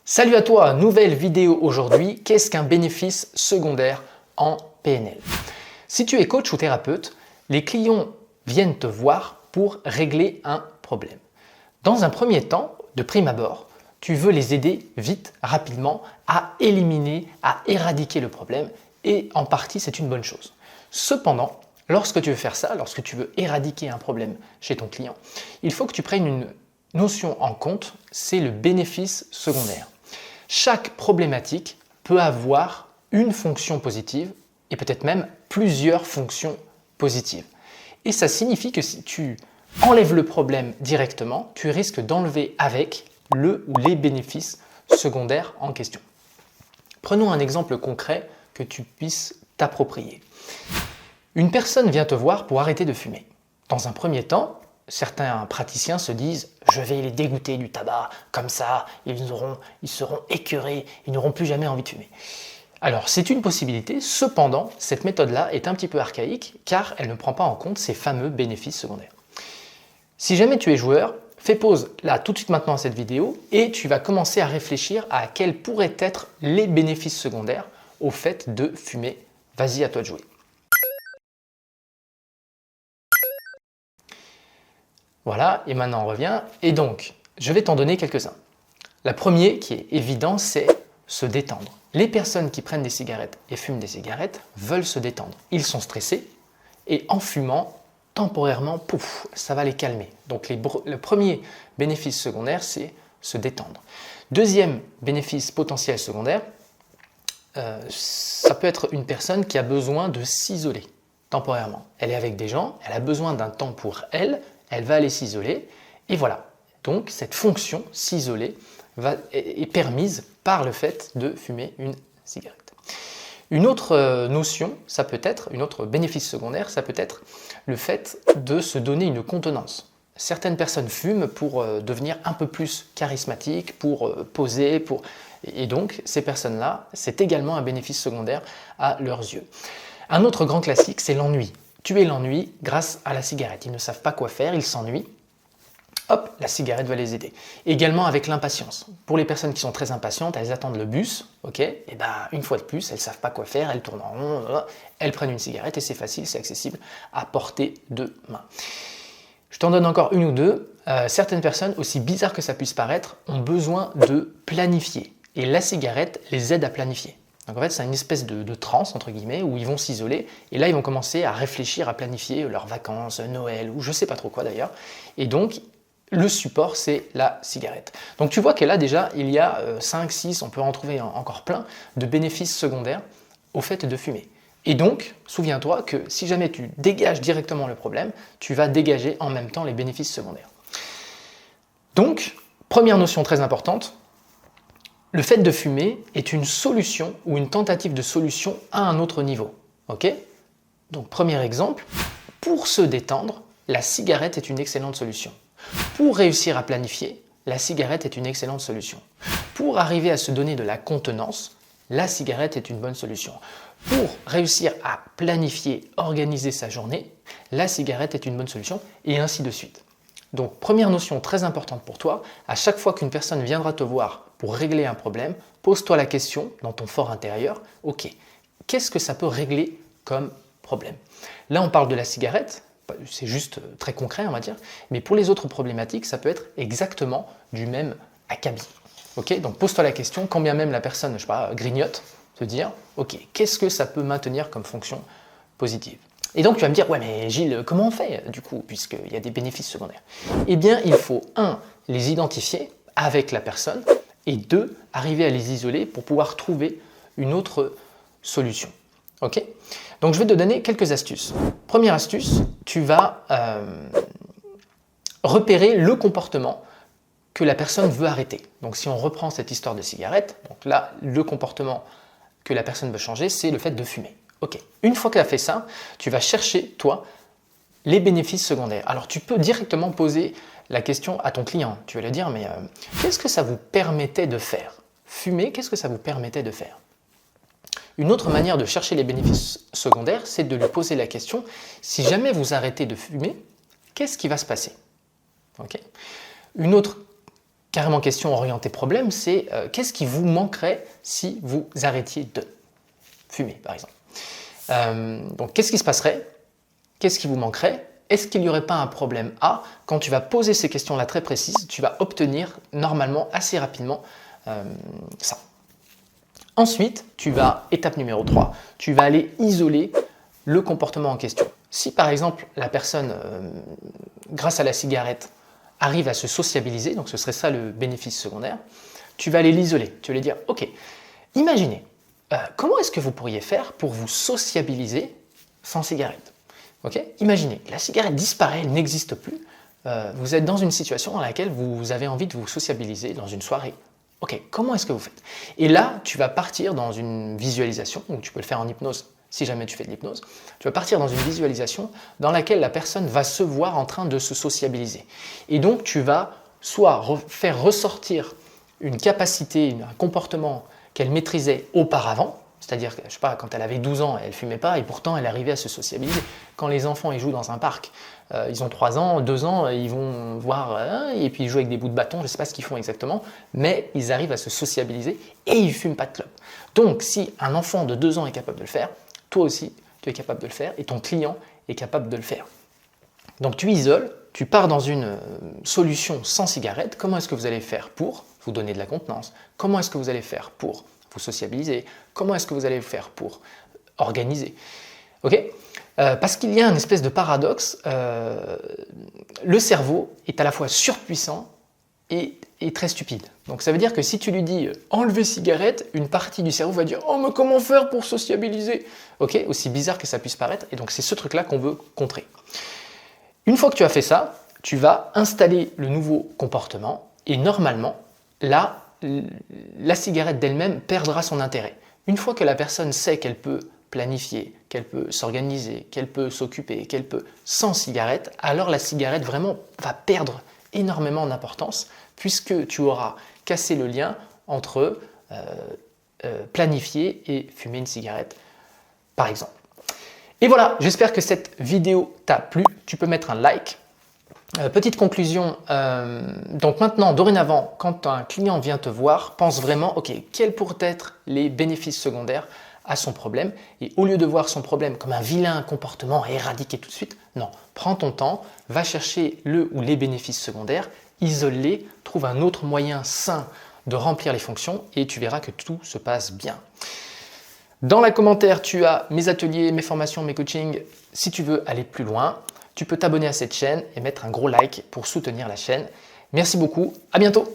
Salut à toi, nouvelle vidéo aujourd'hui. Qu'est-ce qu'un bénéfice secondaire en PNL? Si tu es coach ou thérapeute, les clients viennent te voir pour régler un problème. Dans un premier temps, de prime abord, tu veux les aider vite, rapidement, à éliminer, à éradiquer le problème et en partie c'est une bonne chose. Cependant, lorsque tu veux faire ça, lorsque tu veux éradiquer un problème chez ton client, il faut que tu prennes une notion en compte, c'est le bénéfice secondaire. Chaque problématique peut avoir une fonction positive et peut-être même plusieurs fonctions positives. Et ça signifie que si tu enlèves le problème directement, tu risques d'enlever avec le ou les bénéfices secondaires en question. Prenons un exemple concret que tu puisses t'approprier. Une personne vient te voir pour arrêter de fumer. Dans un premier temps, certains praticiens se disent « je vais les dégoûter du tabac, comme ça ils seront écœurés, ils n'auront plus jamais envie de fumer ». Alors c'est une possibilité, cependant cette méthode-là est un petit peu archaïque car elle ne prend pas en compte ces fameux bénéfices secondaires. Si jamais tu es joueur, fais pause là tout de suite maintenant à cette vidéo et tu vas commencer à réfléchir à quels pourraient être les bénéfices secondaires au fait de fumer. Vas-y, à toi de jouer. Voilà, et maintenant on revient. Et donc, je vais t'en donner quelques-uns. La première qui est évidente, c'est se détendre. Les personnes qui prennent des cigarettes et fument des cigarettes veulent se détendre. Ils sont stressés et en fumant, temporairement, pouf, ça va les calmer. Donc le premier bénéfice secondaire, c'est se détendre. Deuxième bénéfice potentiel secondaire, ça peut être une personne qui a besoin de s'isoler temporairement. Elle est avec des gens, elle a besoin d'un temps pour elle va aller s'isoler et voilà. Donc cette fonction, s'isoler, est permise par le fait de fumer une cigarette. Une autre notion, ça peut être, un autre bénéfice secondaire, ça peut être le fait de se donner une contenance. Certaines personnes fument pour devenir un peu plus charismatiques, pour poser, et donc ces personnes-là, c'est également un bénéfice secondaire à leurs yeux. Un autre grand classique, c'est l'ennui. Tuer l'ennui grâce à la cigarette. Ils ne savent pas quoi faire, ils s'ennuient. Hop, la cigarette va les aider. Également avec l'impatience. Pour les personnes qui sont très impatientes, elles attendent le bus, ok, et ben une fois de plus, elles ne savent pas quoi faire, elles tournent en rond, elles prennent une cigarette et c'est facile, c'est accessible à portée de main. Je t'en donne encore une ou deux. Certaines personnes, aussi bizarres que ça puisse paraître, ont besoin de planifier. Et la cigarette les aide à planifier. Donc en fait, c'est une espèce de transe, entre guillemets, où ils vont s'isoler et là, ils vont commencer à réfléchir, à planifier leurs vacances, Noël, ou je ne sais pas trop quoi d'ailleurs. Et donc, le support, c'est la cigarette. Donc tu vois que là, déjà, il y a 5, 6, on peut en trouver encore plein, de bénéfices secondaires au fait de fumer. Et donc, souviens-toi que si jamais tu dégages directement le problème, tu vas dégager en même temps les bénéfices secondaires. Donc, première notion très importante, le fait de fumer est une solution ou une tentative de solution à un autre niveau. Ok? Donc, premier exemple, pour se détendre, la cigarette est une excellente solution. Pour réussir à planifier, la cigarette est une excellente solution. Pour arriver à se donner de la contenance, la cigarette est une bonne solution. Pour réussir à planifier, organiser sa journée, la cigarette est une bonne solution, et ainsi de suite. Donc, première notion très importante pour toi, à chaque fois qu'une personne viendra te voir pour régler un problème, pose-toi la question dans ton fort intérieur, ok, qu'est-ce que ça peut régler comme problème? Là, on parle de la cigarette, c'est juste très concret, on va dire, mais pour les autres problématiques, ça peut être exactement du même acabit. Ok, donc pose-toi la question, quand bien même la personne, je sais pas, grignote, te dire, ok, qu'est-ce que ça peut maintenir comme fonction positive? Et donc tu vas me dire, ouais mais Gilles, comment on fait du coup, puisqu'il y a des bénéfices secondaires? Eh bien, il faut, 1, les identifier avec la personne, et 2, arriver à les isoler pour pouvoir trouver une autre solution. Ok? Donc je vais te donner quelques astuces. Première astuce, tu vas repérer le comportement que la personne veut arrêter. Donc si on reprend cette histoire de cigarette, donc là, le comportement que la personne veut changer, c'est le fait de fumer. Ok, une fois qu'elle a fait ça, tu vas chercher, toi, les bénéfices secondaires. Alors tu peux directement poser la question à ton client. Tu vas lui dire, mais qu'est-ce que ça vous permettait de faire? Fumer, qu'est-ce que ça vous permettait de faire? Une autre manière de chercher les bénéfices secondaires, c'est de lui poser la question, si jamais vous arrêtez de fumer, qu'est-ce qui va se passer? Okay. Une autre carrément question orientée problème, c'est qu'est-ce qui vous manquerait si vous arrêtiez de fumer, par exemple. Donc, qu'est-ce qui se passerait? Qu'est-ce qui vous manquerait? Est-ce qu'il n'y aurait pas un problème A? Quand tu vas poser ces questions-là très précises, tu vas obtenir normalement assez rapidement ça. Ensuite, étape numéro 3, tu vas aller isoler le comportement en question. Si par exemple la personne, grâce à la cigarette, arrive à se sociabiliser, donc ce serait ça le bénéfice secondaire, tu vas aller l'isoler. Tu vas lui dire, ok, imaginez, comment est-ce que vous pourriez faire pour vous sociabiliser sans cigarette? Okay? Imaginez, la cigarette disparaît, elle n'existe plus, vous êtes dans une situation dans laquelle vous avez envie de vous sociabiliser dans une soirée. Ok, comment est-ce que vous faites? Et là, tu vas partir dans une visualisation, ou tu peux le faire en hypnose, si jamais tu fais de l'hypnose, tu vas partir dans une visualisation dans laquelle la personne va se voir en train de se sociabiliser. Et donc, tu vas soit faire ressortir une capacité, un comportement qu'elle maîtrisait auparavant, c'est-à-dire, je sais pas, quand elle avait 12 ans, elle ne fumait pas et pourtant elle arrivait à se sociabiliser. Quand les enfants ils jouent dans un parc, ils ont 3 ans, 2 ans, ils vont voir, et puis ils jouent avec des bouts de bâton, je ne sais pas ce qu'ils font exactement, mais ils arrivent à se sociabiliser et ils ne fument pas de clope. Donc, si un enfant de 2 ans est capable de le faire, toi aussi, tu es capable de le faire et ton client est capable de le faire. Donc, tu isoles, tu pars dans une solution sans cigarette. Comment est-ce que vous allez faire pour vous donner de la contenance? Comment est-ce que vous allez faire pour vous sociabiliser? Comment est-ce que vous allez faire pour organiser? Ok? Parce qu'il y a une espèce de paradoxe, le cerveau est à la fois surpuissant et très stupide. Donc ça veut dire que si tu lui dis enlever cigarette, une partie du cerveau va dire oh mais comment faire pour sociabiliser? Ok, aussi bizarre que ça puisse paraître, et donc c'est ce truc-là qu'on veut contrer. Une fois que tu as fait ça, tu vas installer le nouveau comportement et normalement, là, la cigarette d'elle-même perdra son intérêt. Une fois que la personne sait qu'elle peut planifier, qu'elle peut s'organiser, qu'elle peut s'occuper, qu'elle peut sans cigarette, alors la cigarette vraiment va perdre énormément d'importance puisque tu auras cassé le lien entre planifier et fumer une cigarette, par exemple. Et voilà, j'espère que cette vidéo t'a plu. Tu peux mettre un like. Petite conclusion, donc maintenant, dorénavant, quand un client vient te voir, pense vraiment, ok, quels pourraient être les bénéfices secondaires à son problème, et au lieu de voir son problème comme un vilain comportement à éradiquer tout de suite, non, prends ton temps, va chercher le ou les bénéfices secondaires, isole-les, trouve un autre moyen sain de remplir les fonctions, et tu verras que tout se passe bien. Dans les commentaires, tu as mes ateliers, mes formations, mes coachings, si tu veux aller plus loin. Tu peux t'abonner à cette chaîne et mettre un gros like pour soutenir la chaîne. Merci beaucoup, à bientôt!